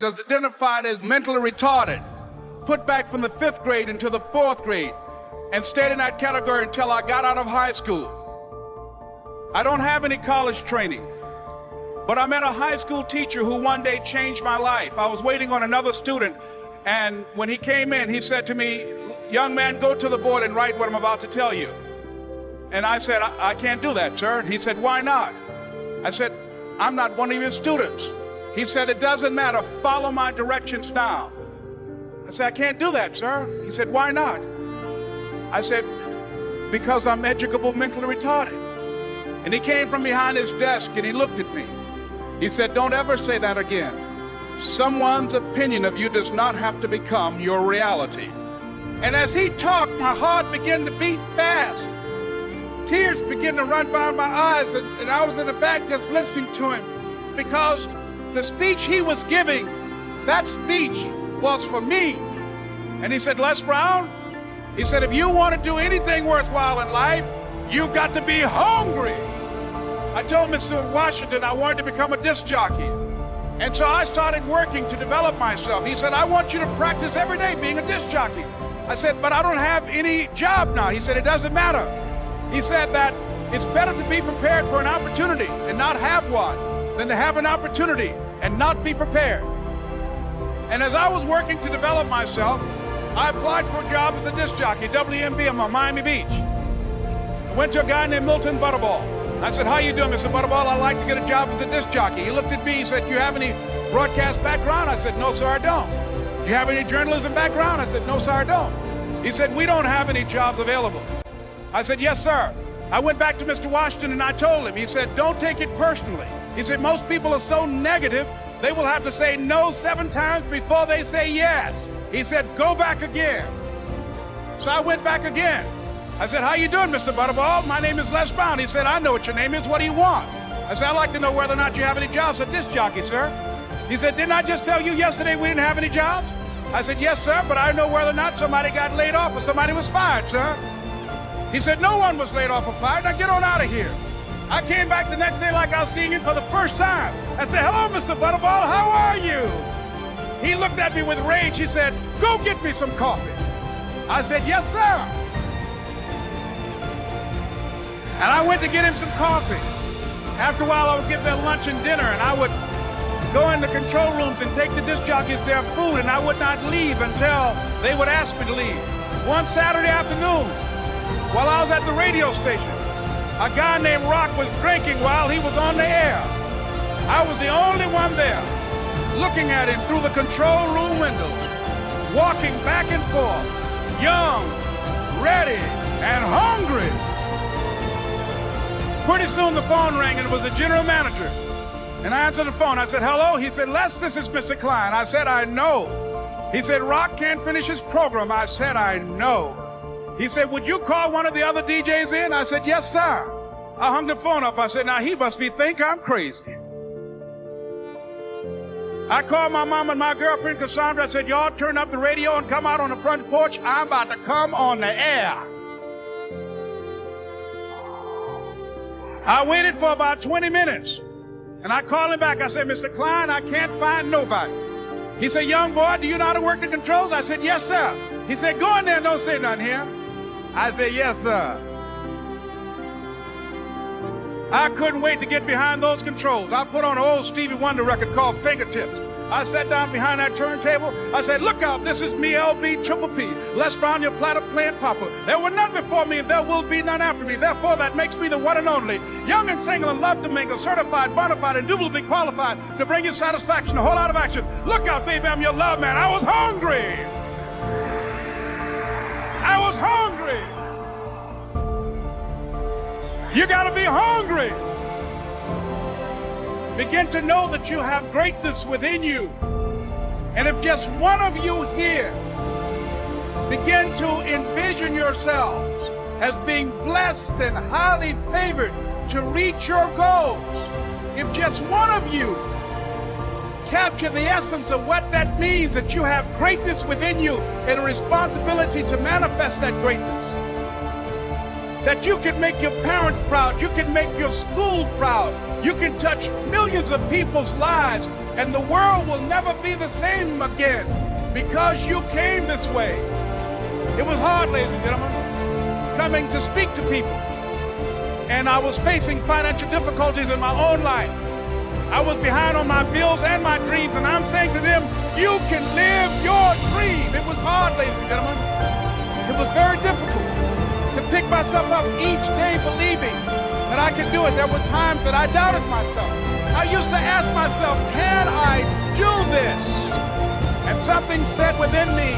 was identified as mentally retarded, put back from the 5th grade into the 4th grade, and stayed in that category until I got out of high school. I don't have any college training, but I met a high school teacher who one day changed my life. I was waiting on another student, and when he came in, he said to me, "Young man, go to the board and write what I'm about to tell you." And I said, I can't do that, sir. He said, "Why not?" I said, "I'm not one of your students." He said, "It doesn't matter. Follow my directions now." I said, "I can't do that, sir." He said, "Why not?" I said, "Because I'm educable mentally retarded." And he came from behind his desk and he looked at me. He said, "Don't ever say that again. Someone's opinion of you does not have to become your reality." And as he talked, my heart began to beat fast. Tears began to run by my eyes, and I was in the back just listening to him, because the speech he was giving, that speech was for me. And he said, "Les Brown," he said, "if you want to do anything worthwhile in life, you've got to be hungry." I told Mr. Washington I wanted to become a disc jockey. And so I started working to develop myself. He said, "I want you to practice every day being a disc jockey." I said, "But I don't have any job now." He said, "It doesn't matter." He said that it's better to be prepared for an opportunity and not have one than to have an opportunity and not be prepared. And as I was working to develop myself, I applied for a job as a disc jockey, WMB, on Miami Beach. I went to a guy named Milton Butterball. I said, "How you doing, Mr. Butterball? I'd like to get a job as a disc jockey." He looked at me, he said, "You have any broadcast background?" I said, "No, sir, I don't." "You have any journalism background?" I said, "No, sir, I don't." He said, "We don't have any jobs available." I said, "Yes, sir." I went back to Mr. Washington and I told him. He said, "Don't take it personally." He said, "Most people are so negative, they will have to say no 7 times before they say yes." He said, "Go back again." So I went back again. I said, "How you doing, Mr. Butterball? My name is Les Brown." He said, "I know what your name is. What do you want?" I said, "I'd like to know whether or not you have any jobs as a disc jockey, sir." He said, "Didn't I just tell you yesterday we didn't have any jobs?" I said, "Yes, sir, but I know whether or not somebody got laid off or somebody was fired, sir." He said, "No one was laid off or fired. Now get on out of here." I came back the next day like I was seeing him for the first time. I said, "Hello, Mr. Butterball, how are you?" He looked at me with rage. He said, "Go get me some coffee." I said, "Yes, sir." And I went to get him some coffee. After a while, I would get their lunch and dinner, and I would go in the control rooms and take the disc jockeys their food, and I would not leave until they would ask me to leave. One Saturday afternoon, while I was at the radio station, a guy named Rock was drinking while he was on the air. I was the only one there, looking at him through the control room windows, walking back and forth, young, ready, and hungry. Pretty soon the phone rang, and it was the general manager. And I answered the phone. I said, "Hello?" He said, "Les, this is Mr. Klein." I said, "I know." He said, "Rock can't finish his program." I said, "I know." He said, "Would you call one of the other DJs in?" I said, "Yes, sir." I hung the phone up. I said, "Now he must think I'm crazy." I called my mom and my girlfriend, Cassandra. I said, "Y'all turn up the radio and come out on the front porch. I'm about to come on the air." I waited for about 20 minutes, and I called him back. I said, "Mr. Klein, I can't find nobody." He said, "Young boy, do you know how to work the controls?" I said, "Yes, sir." He said, "Go in there and don't say nothing here." I said, "Yes, sir." I couldn't wait to get behind those controls. I put on an old Stevie Wonder record called Fingertips. I sat down behind that turntable. I said, "Look out, this is me, LB Triple P, Les Brown, your platter playing papa. There were none before me, and there will be none after me. Therefore, that makes me the one and only. Young and single and love to mingle, certified, bona fide, indubitably qualified to bring you satisfaction, a whole lot of action. Look out, baby, I'm your love man." I was hungry. I was hungry. You gotta be hungry. Begin to know that you have greatness within you. And if just one of you here begin to envision yourselves as being blessed and highly favored to reach your goals, if just one of you capture the essence of what that means, that you have greatness within you and a responsibility to manifest that greatness, that you can make your parents proud, you can make your school proud, You can touch millions of people's lives, and the world will never be the same again because you came this way. It was hard, ladies and gentlemen, coming to speak to people. And I was facing financial difficulties in my own life. I was behind on my bills and my dreams, and I'm saying to them, you can live your dream. It was hard, ladies and gentlemen. It was very difficult to pick myself up each day believing that I could do it. There were times that I doubted myself. I used to ask myself, can I do this? And something said within me,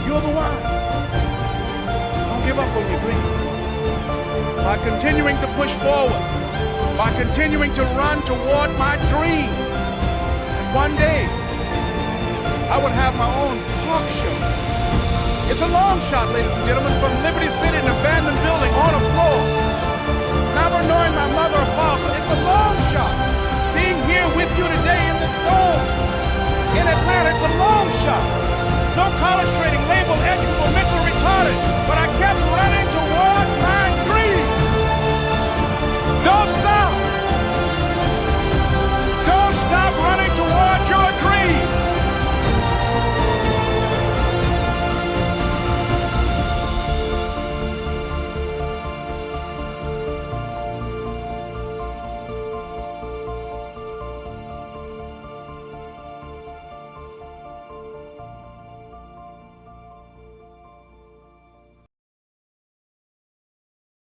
you're the one. Don't give up on your dream. By continuing to push forward, by continuing to run toward my dream, and one day I would have my own talk show. It's a long shot, ladies and gentlemen, from Liberty City, an abandoned building on a floor. Never knowing my mother or father, it's a long shot. Being here with you today in this dome in Atlanta, it's a long shot. No college training